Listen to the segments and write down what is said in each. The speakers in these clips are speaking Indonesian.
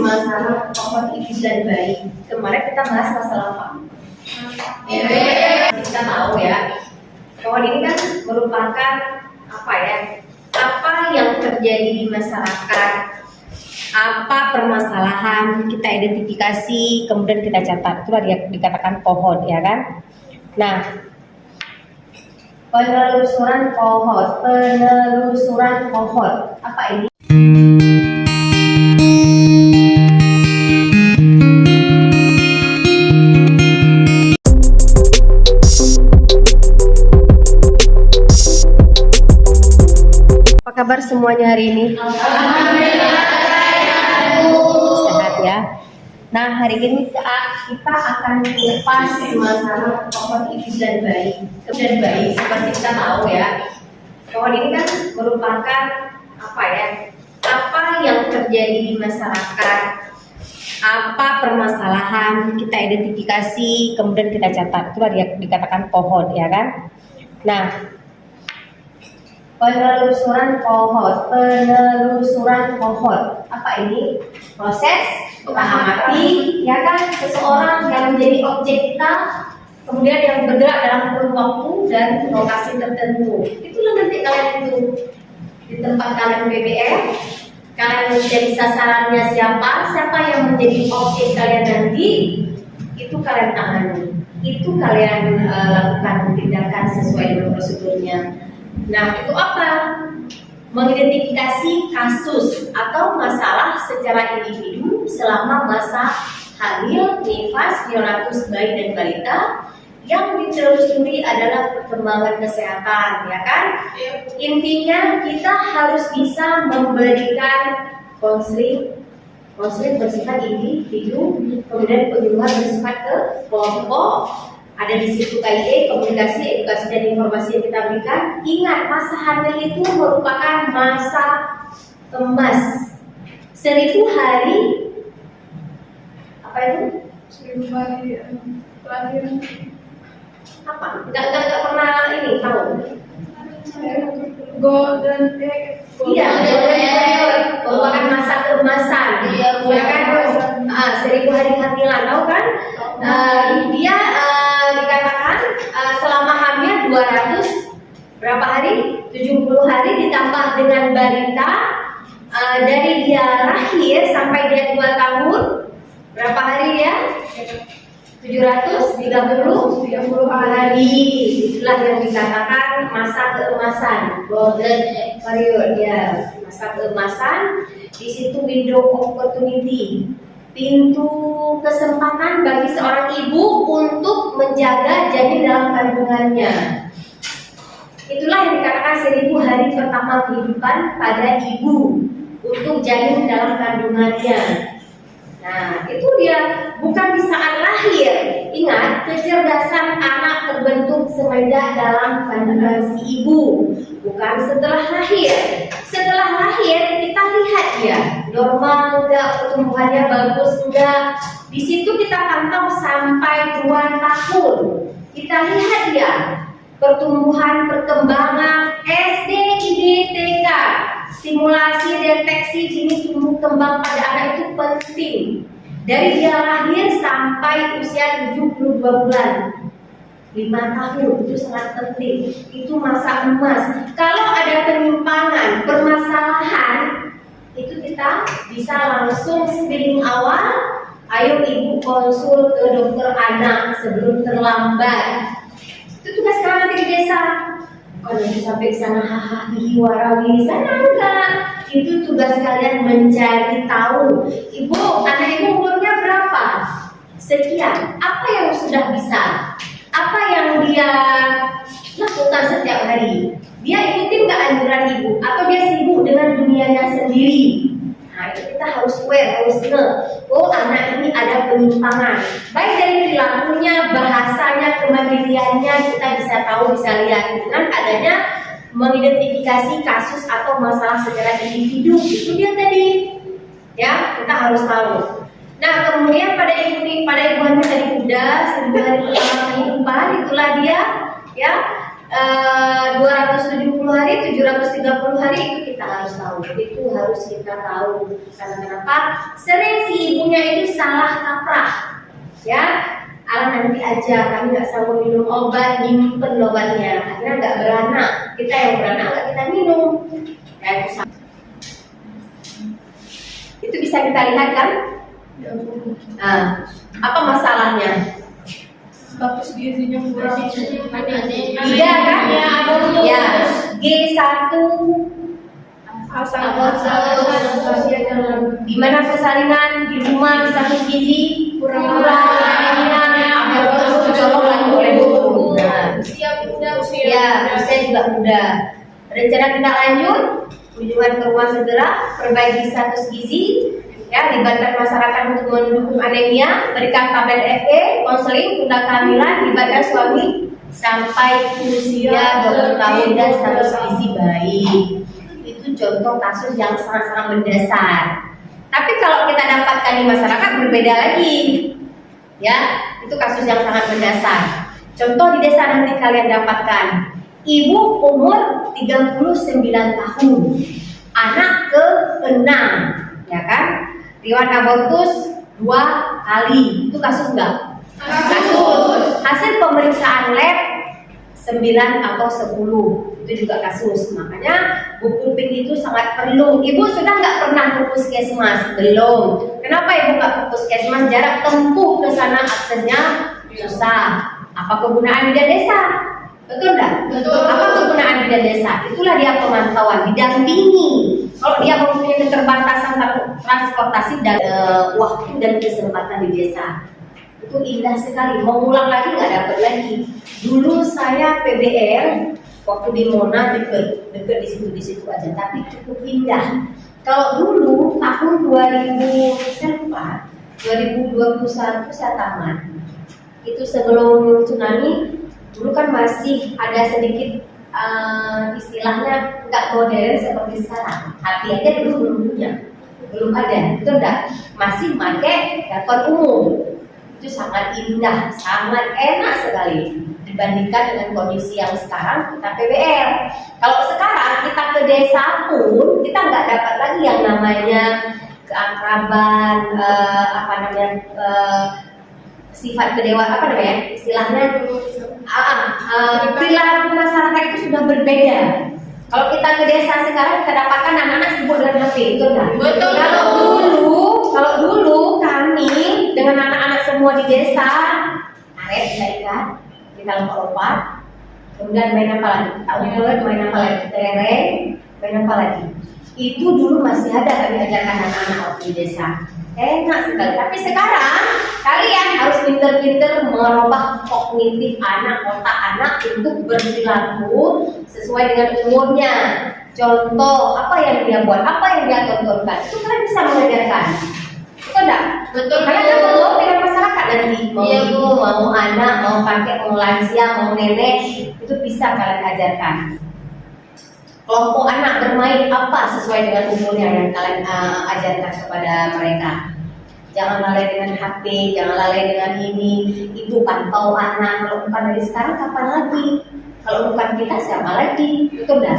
masalah pokok ibu dan bayi. Kemarin kita bahas masalah apa? Kita tahu ya, pohon ini kan merupakan apa ya? Apa yang terjadi di masyarakat, apa permasalahan kita identifikasi, kemudian kita catat. Itulah dia dikatakan pohon, ya kan? Nah, penelusuran pohon, apa ini? Apa kabar semuanya hari ini? Sehat ya. Nah, hari ini kita akan kupas masalah pohon ibu dan bayi. Seperti kita tahu ya, pohon ini kan merupakan apa ya? Apa yang terjadi di masyarakat, apa permasalahan kita identifikasi, kemudian kita catat. Itulah dia dikatakan pohon, ya kan? Nah, penelusuran pohon, apa ini? Proses mengamati, ya kan, seseorang yang menjadi objek kita, kemudian yang bergerak dalam kurun waktu dan lokasi tertentu. Itulah nanti kalian itu di tempat kalian BBM, kalian menjadi sasarannya siapa yang menjadi objek kalian nanti, itu kalian tangani, itu kalian lakukan tindakan sesuai dengan prosedurnya. Nah, itu apa? Mengidentifikasi kasus atau masalah secara individu selama masa hamil, nifas, neonatus, bayi dan balita. Yang ditelusuri adalah perkembangan kesehatan, ya kan? Intinya kita harus bisa memberikan konseling bersifat individu, kemudian penyuluhan bersifat ke kelompok. Ada di situ KIE, komunikasi, edukasi dan informasi yang kita berikan. Ingat, masa hamil itu merupakan masa emas. 1000 hari apa itu? 1000 hari kelahiran. Apa? Enggak pernah ini tahu. Golden egg. Iya, merupakan masa keemasan. Ya kan? 1000 hari kehamilan, tahu kan? Dia dikatakan selama hamil 200 berapa hari? 70 hari ditambah dengan balita, dari dia lahir sampai dia 2 tahun berapa hari ya? 730 hari. Itulah yang dikatakan masa keemasan, golden period ya, masa keemasan. Di situ window opportunity, pintu kesempatan bagi seorang ibu untuk menjaga janin dalam kandungannya. Itulah yang dikatakan 1000 hari pertama kehidupan pada ibu untuk janin dalam kandungannya. Nah, itu dia bukan di saat lahir. Ingat, kecerdasan anak terbentuk semenjak dalam kandungan si ibu, bukan setelah lahir. Setelah lahir kita lihat ya, normal enggak, pertumbuhannya bagus enggak. Di situ kita pantau sampai 2 tahun. Kita lihat ya, pertumbuhan, perkembangan SD, ID, TK, stimulasi deteksi jenis tumbuh kembang pada anak itu penting. Dari dia lahir sampai usia 72 bulan, 5 tahun, itu sangat penting. Itu masa emas. Kalau ada penyimpangan, permasalahan, itu kita bisa langsung screening awal. Ayo ibu konsul ke dokter anak sebelum terlambat. Itu tugas kalian nanti di desa. Kalau sampai sana hahaha warawi sana enggak. Itu tugas kalian mencari tahu. Ibu, anak ibu umurnya berapa? Sekian. Apa yang sudah bisa? Apa yang dia lakukan setiap hari? Dia ikutin nggak anjuran ibu? Atau dia sibuk dengan dunianya sendiri? Nah, itu kita harus aware, harus ngeh. Oh, anak ini ada penyimpangan. Baik dari perilakunya, bahasanya, kemandiriannya, kita bisa tahu, bisa lihat dengan adanya mengidentifikasi kasus atau masalah secara individu. Itu dia tadi. Ya, kita harus tahu. Nah, kemudian pada ibu hamil tadi udah 1000 hari pertama kehidupan, itulah dia ya 270 hari, 730 hari itu kita harus tahu. Itu harus kita tahu. Karena kenapa? Sering si ibunya itu salah kaprah. Ya, nanti aja kami nggak sanggup minum obat, nyimpen obatnya, akhirnya nggak beranak. Kita yang beranak nggak kita minum. Ya, itu bisa kita lihat kan? Nah, apa masalahnya? Status gizinya kurang. Iya kan? Ya, G1 di mana persalinan di rumah status gizi kurang usia juga muda. Rencana tindak lanjut, kunjungan ke rumah segera, perbaiki status gizi, ya, libatkan masyarakat untuk mendukung anemia, berikan tablet FE, konseling, tunda kehamilan, libatkan suami sampai usia 20 tahun dan status gizi baik. Itu contoh kasus yang sangat-sangat mendasar. Tapi kalau kita dapatkan di masyarakat berbeda lagi, ya, itu kasus yang sangat mendasar. Contoh di desa nanti kalian dapatkan, ibu umur 39 tahun, anak ke-6, ya kan? Riwayat abortus 2 kali, itu kasus enggak? Kasus. Hasil pemeriksaan lab 9 atau 10, itu juga kasus. Makanya buku pink itu sangat perlu. Ibu sudah nggak pernah ke puskesmas? Belum. Kenapa ibu nggak ke puskesmas? Jarak tempuh ke sana aksesnya susah. Apa kegunaan bidan desa? Betul enggak? Betul. Apa kegunaan bidan desa? Itulah dia pemantauan, didampingi. Kalau dia mempunyai keterbatasan transportasi dan waktu dan kesempatan di desa, itu indah sekali. Mau ulang lagi nggak dapat lagi. Dulu saya PBR waktu di Mona deket di situ aja, tapi cukup indah. Kalau dulu tahun 2021 saya tamat. Itu sebelum tsunami, dulu kan masih ada sedikit istilahnya nggak modern seperti sekarang. HP aja dulu belum punya, belum ada, itu enggak, masih pakai telepon umum. Itu sangat indah, sangat enak sekali dibandingkan dengan kondisi yang sekarang kita PBR. Kalau sekarang kita ke desa pun kita nggak dapat lagi yang namanya keakraban, sifat kedewasaan, istilahnya perilaku masyarakat itu sudah berbeda. Kalau kita ke desa sekarang kita dapatkan anak-anak sibuk dengan HP, betul nggak? Betul. Kalau dulu kami dengan anak-anak semua di desa, karet kita ikat, kita lompat-lompat, kemudian main apa lagi? Kita umpet, main apa lagi? Tereng, main apa lagi? Itu dulu masih ada kami ajarkan anak-anak waktu di desa. Enak sekali. Tapi sekarang kalian harus pinter-pinter merubah kognitif anak, otak anak untuk berperilaku sesuai dengan umurnya. Contoh, apa yang dia buat, apa yang dia tontonkan, itu kalian bisa mengajarkan. Betul enggak? Betul. Kalian akan tahu dengan masyarakat nanti. Mau ibu, mau anak, mau kakek, mau lansia, mau nenek, itu bisa kalian ajarkan. Kelompok anak bermain apa sesuai dengan umurnya yang kalian ajarkan kepada mereka. Jangan lalai dengan HP, jangan lalai dengan ini. Ibu pantau anak. Kalau bukan dari sekarang, kapan lagi? Kalau bukan kita, siapa lagi? Betul nggak?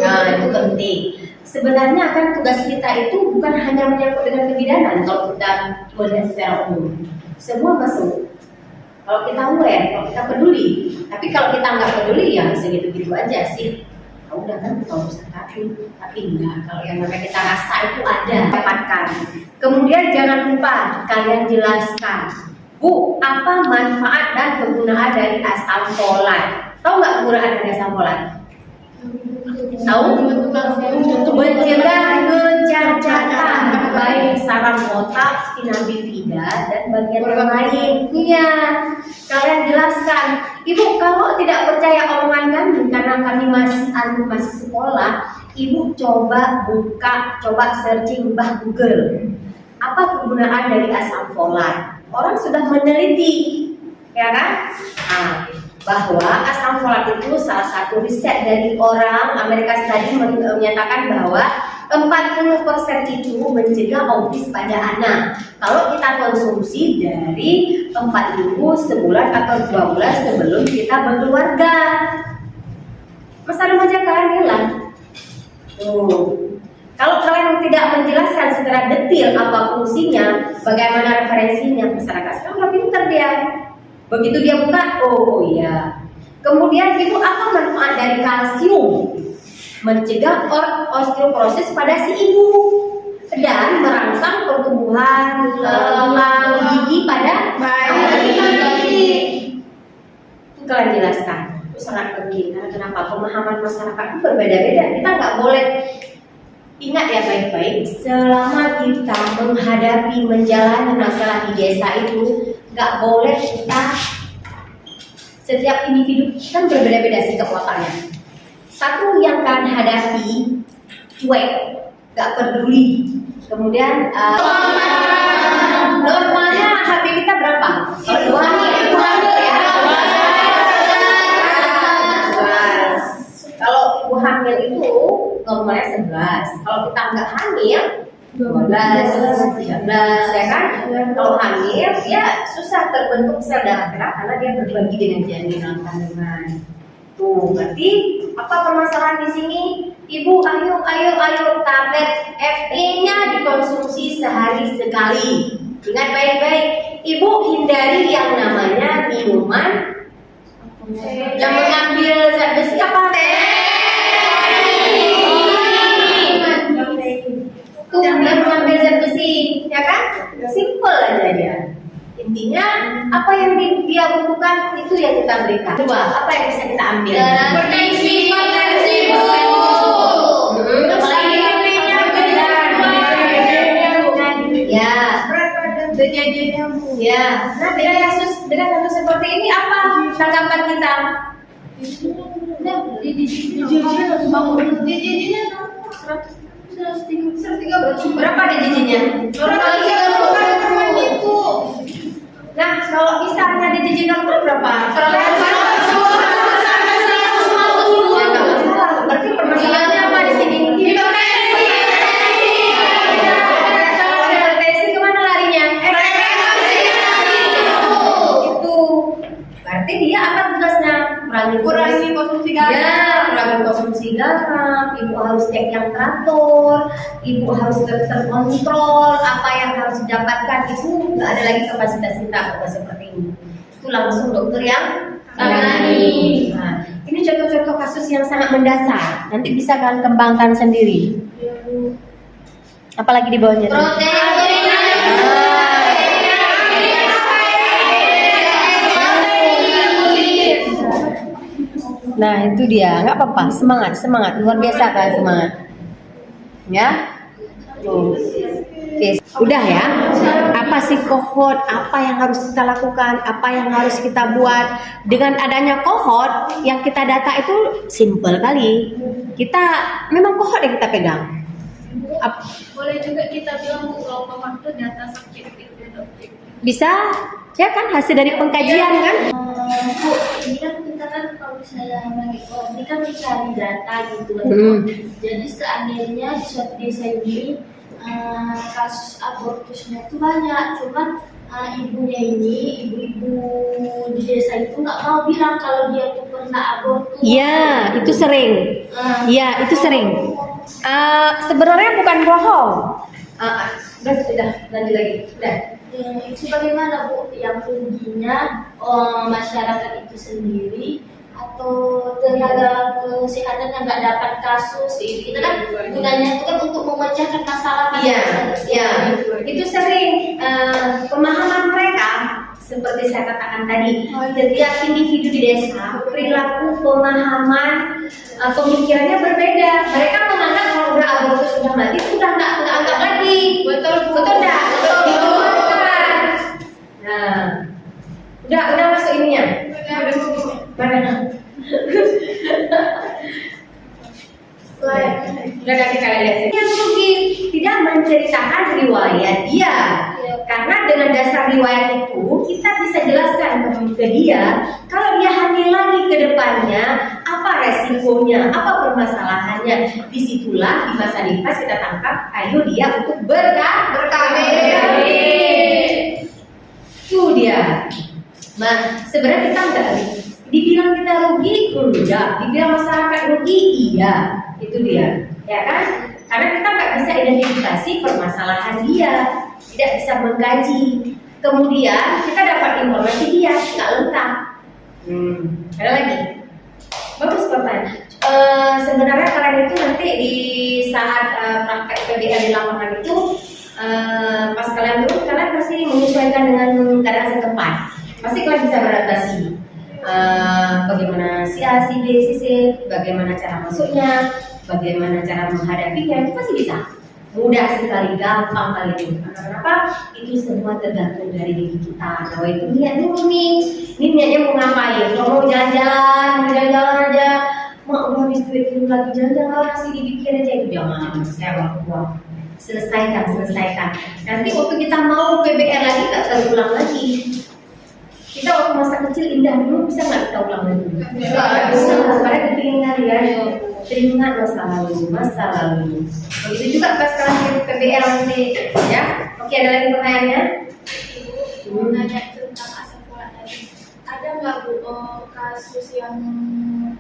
Nah, itu penting. Sebenarnya kan tugas kita itu bukan hanya menyangkut dengan kebidanan. Kalau kita melihat secara umum, semua masuk. Kalau kita aware, kalau kita peduli. Tapi kalau kita nggak peduli, ya segitu-gitu aja sih. Udah kan kalau bisa tapi enggak, kalau yang namanya kita rasa itu ada, dapatkan. Kemudian jangan lupa kalian jelaskan, Bu, apa manfaat dan kegunaan dari asam folat? Tahu nggak kegunaan dari asam folat? Tahu? Mencegah kecacatan baik saraf otak, spina bifida dan bagian lain. Iya, kalian jelaskan. Ibu, kalau tidak percaya omongan kami karena kami masih sekolah, ibu coba searching Google. Apa kegunaan dari asam folat? Orang sudah meneliti, ya kan? Nah, bahwa asam folat itu salah satu riset dari orang Amerika tadi menyatakan bahwa 40% itu mencegah autis pada anak. Kalau kita konsumsi dari 4 minggu, sebulan atau 2 bulan sebelum kita berkeluarga. masa remaja kehamilan. Kalau kalian tidak menjelaskan secara detail apa fungsinya, bagaimana referensinya, masyarakat sekarang udah pintar dia. Begitu dia buka, oh iya. Kemudian itu apa manfaat dari kalsium? Mencegah osteoporosis pada si ibu dan merangsang pertumbuhan tulang gigi pada bayi. Itu kalian jelaskan. Itu sangat penting. Karena kenapa? Pemahaman masyarakat itu berbeda-beda. Kita nggak boleh, ingat ya baik-baik, selama kita menghadapi, menjalani masalah di desa itu, nggak boleh kita, setiap individu kan berbeda-beda sikap wataknya. Satu yang kalian hadapi cuek, nggak peduli. Kemudian normalnya HB kita berapa? Ibu hamil ya. Kalau ibu hamil itu normalnya 11. Kalau kita nggak hamil 12, 13 ya kan? Kalau hamil ya susah terbentuk sel darah merah karena dia berbagi dengan janin dalam kandungan. Tuh, berarti apa permasalahan di sini? Ibu, ayo tablet FE-nya dikonsumsi sehari sekali. Ingat baik-baik, ibu hindari yang namanya minuman yang mengambil zat besi apa? Tuh, dia mengambil zat besi, ya kan? Simple aja dia. Intinya apa yang dia butuhkan itu yang kita berikan. Coba apa yang bisa kita ambil? Potensi bu. Ya, Jajannya bu. ya. Nah, dengan kasus seperti ini apa tanggapan kita? Jajannya 130. Berapa deh jajannya? 130. Nah, kalau misalnya di jajan normal berapa? 100. Ya, nggak masalah. Berarti permasalahannya apa di sini? Hipertensi kemana larinya? Itu. Berarti dia apa tugasnya? Kurangi konsumsi garam. Ya, kurangi konsumsi garam. Ibu harus cek yang teratur. Ibu harus terkontrol. Apa yang harus didapatkan itu nggak ada lagi kapasitas kita kalau seperti ini. Itu langsung dokter yang tangani. Nah, ini contoh-contoh kasus yang sangat mendasar. Nanti bisa kalian kembangkan sendiri. Apalagi di bawahnya? Nah itu dia, nggak apa-apa, semangat, luar biasa kan semangat, ya. Tuh. Oke, udah ya. Apa sih kohort? Apa yang harus kita lakukan? Apa yang harus kita buat? Dengan adanya kohort yang kita data itu simple kali. Kita memang kohort yang kita pegang. Boleh juga kita bilang bu kalau kohort itu data subjektif dan objektif. Bisa, ya kan hasil dari pengkajian kan? Bu, ini kan kita kan kalau misalnya lagi ini kan mencari data gitu kan. Jadi seandainya di suatu desa ini kasus abortusnya itu banyak, cuman ibunya ini, ibu-ibu di desa itu nggak mau bilang kalau dia tuh pernah abortus. Iya, itu sering. Iya, itu sering. Sebenarnya bukan bohong. Udah, lanjut lagi. Udah. Itu bagaimana bu? Yang ruginya masyarakat itu sendiri atau tenaga kesehatan yang nggak dapat kasus itu kan gunanya itu kan untuk memecahkan masalah. Iya, itu sering pemahaman mereka seperti saya katakan tadi. Setiap individu di desa perilaku, pemahaman, pemikirannya berbeda. Mereka menganggap kalau udah abortus sudah mati sudah nggak anggap lagi. Betul nggak? Nah, udah masuk ininya. Mana? Udah kasih kalian lihat. Yang rugi tidak menceritakan riwayat dia, karena dengan dasar riwayat itu kita bisa jelaskan ke dia kalau dia hamil lagi ke depannya apa resikonya, apa permasalahannya. Disitulah di masa nifas kita tangkap, ayo dia untuk berkabeh. Itu dia. Nah, sebenarnya Dibilang kita rugi, enggak. Dibilang masyarakat rugi, iya. Itu dia, ya kan? Karena kita nggak bisa identifikasi permasalahan dia, tidak bisa mengkaji. Kemudian kita dapat informasi dia nggak lengkap. Ada lagi? Bagus pertanyaan. Sebenarnya kalian itu nanti di saat praktek PBL di lapangan itu, pas kalian turun, kalian pasti menyesuaikan dengan keadaan setempat. Pasti kalian bisa beradaptasi. Bagaimana si A, si B, si C, bagaimana cara masuknya, bagaimana cara menghadapinya, itu pasti bisa. Mudah sekali, gampang kali itu. Kenapa? Itu semua tergantung dari diri kita. Kalau itu niat dulu nih, ini niatnya mau ngapain? Kalau mau jalan-jalan aja, mau udah habis duit ini lagi jalan-jalan, masih dibikin aja itu jangan. Saya waktu selesaikan. Nanti waktu kita mau PBL lagi tak terulang lagi. Kita waktu masa kecil indah dulu bisa nggak kita ulang lagi? Nggak bisa. Karena kepingan ya, teringat masa lalu. Begitu juga pas kalian PBL nanti, ya. Oke, ada lagi pertanyaannya? Mau nanya tentang asam folat tadi. Ada nggak Bu kasus yang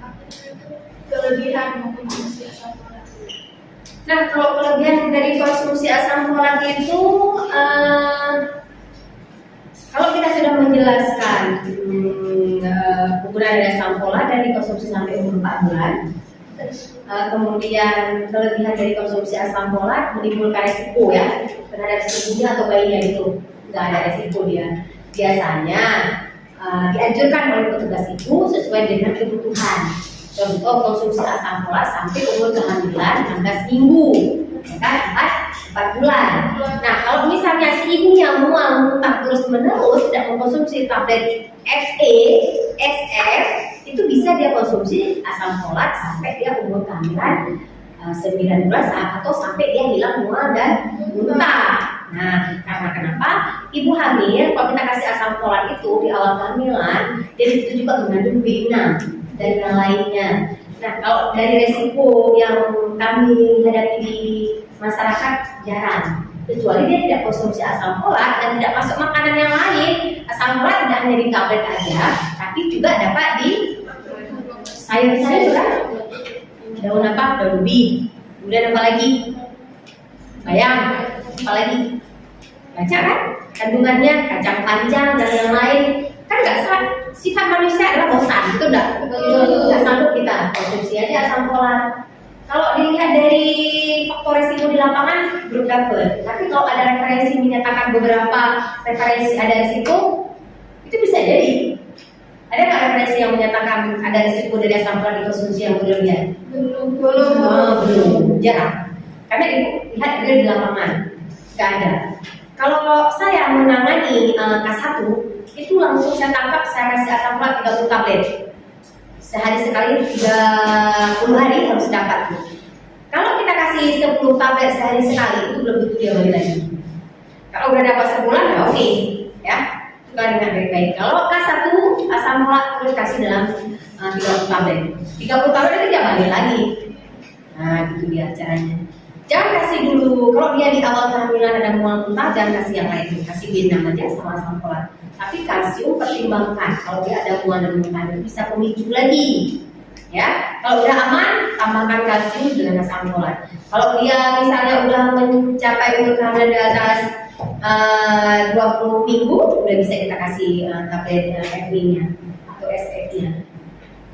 apa itu kelebihan maupun konsumsi asam folat? Nah, kalau kelebihan dari konsumsi asam folat itu, kalau kita sudah menjelaskan penggunaan dari asam folat dan dikonsumsi sampai umur 4 bulan, kemudian kelebihan dari konsumsi asam folat menimbulkan resiko ya terhadap ibunya atau bayinya itu nggak ada resiko dia. Biasanya dianjurkan oleh petugas itu sesuai dengan kebutuhan. Contoh konsumsi asam folat sampai umur kehamilan 16 minggu, ya kan 4 bulan. Nah kalau misalnya si ibunya mual muntah terus menerus tidak mengkonsumsi tablet FE, SF, itu bisa dia konsumsi asam folat sampai dia umur kehamilan 9 bulan atau sampai dia hilang mual dan muntah. Nah, karena kenapa? Ibu hamil, kalau kita kasih asam folat itu di awal kehamilan, jadi itu juga mengandung B6 dan yang lainnya. Nah, kalau dari resiko yang kami hadapi di masyarakat jarang, kecuali dia tidak konsumsi asam folat dan tidak masuk makanan yang lain. Asam folat tidak hanya di tablet aja, tapi juga dapat di sayur-sayur kan? Daun apa? Daun ubi. Kemudian apa lagi? Bayam. Apa lagi? Baca kan? Kandungannya kacang panjang dan yang lain. Kan nggak sifat manusia adalah bosan, itu nggak sanggup kita konsumsi aja asam folat. Kalau dilihat dari faktor resiko di lapangan belum dapat. Tapi kalau ada referensi menyatakan beberapa referensi ada resiko, itu bisa jadi. Ada nggak referensi yang menyatakan ada resiko dari asam folat dikonsumsi yang berlebihan? Belum, jarang. Karena ibu lihat di lapangan, nggak ada. Kalau saya menangani K1, itu langsung saya tangkap, saya kasih asam folat 30 tablet. Sehari sekali 30 hari harus dapat. Kalau kita kasih 10 tablet sehari sekali, itu belum tentu dia balik lagi. Kalau udah dapat sebulan, ya oke, ya. Juga dengan baik-baik. Kalau K1 asam folat terus kasih dalam 30 tablet. 30 tablet itu dia balik lagi. Nah, itu dia caranya. Jangan kasih dulu, kalau dia di awal kehamilan ada mual muntah, jangan kasih yang lain, kasih B6 aja sama asam folat. Tapi kalsium pertimbangkan, kalau dia ada mual dan muntah bisa pemicu lagi. Ya, kalau udah aman, tambahkan kalsium dengan asam folat. Kalau dia misalnya udah mencapai umur kehamilan di atas 20 minggu, udah bisa kita kasih tablet FB-nya atau SF-nya.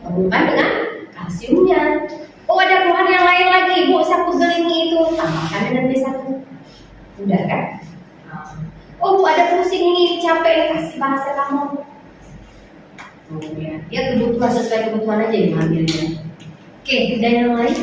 Gabungkan dengan kalsiumnya. Oh ada keluhan yang lain lagi, Bu, saya pegel ini itu, tambahkan dengan B1. Udah kan? Oh Bu, ada pusing ini, capek, kasih paracetamol. Oh ya, dia kebutuhan sesuai kebutuhan aja yang ngambilnya. Oke, dan yang lain?